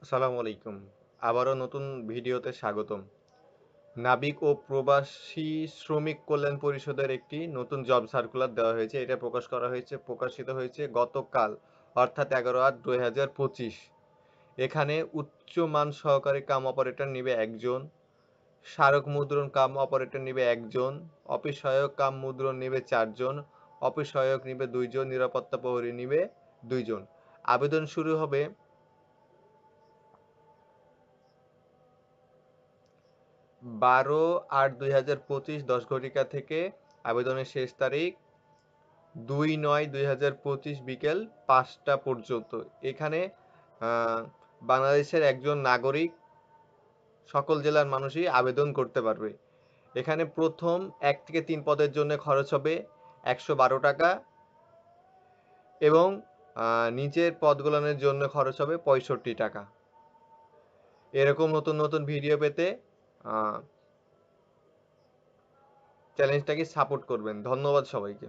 আসসালামু আলাইকুম। আবারও নতুন ভিডিওতে স্বাগতম। নাবিক ও প্রবাসী শ্রমিক কল্যাণ পরিষদের একটি নতুন জব সার্কুলার দেওয়া হয়েছে। এটা প্রকাশিত হয়েছে গতকাল অর্থাৎ 11/8/2025। এখানে উচ্চমান সহকারী কাম অপারেটর নিবে একজন, স্মারক মুদ্রণ কাম অপারেটর নিবে একজন, অফিস সহায়ক কাম মুদ্রণ নিবে 4 জন, অফিস সহায়ক নিবে 2 জন, নিরাপত্তা প্রহরী নিবে 2 জন। আবেদন শুরু হবে 12/8/2025 10 ঘটিকা থেকে। আবেদনের শেষ তারিখ 2/9/2025 বিকেল 5টা পর্যন্ত। এখানে বাংলাদেশের একজন নাগরিক সকল জেলার মানুষই আবেদন করতে পারবে। এখানে প্রথম 1 থেকে 3 পদের জন্য খরচ হবে 112 টাকা এবং নিচের পদগুলোর জন্য খরচ হবে 65 টাকা। এরকম নতুন নতুন ভিডিও পেতে চ্যানেলটাকে সাপোর্ট করবেন। ধন্যবাদ সবাইকে।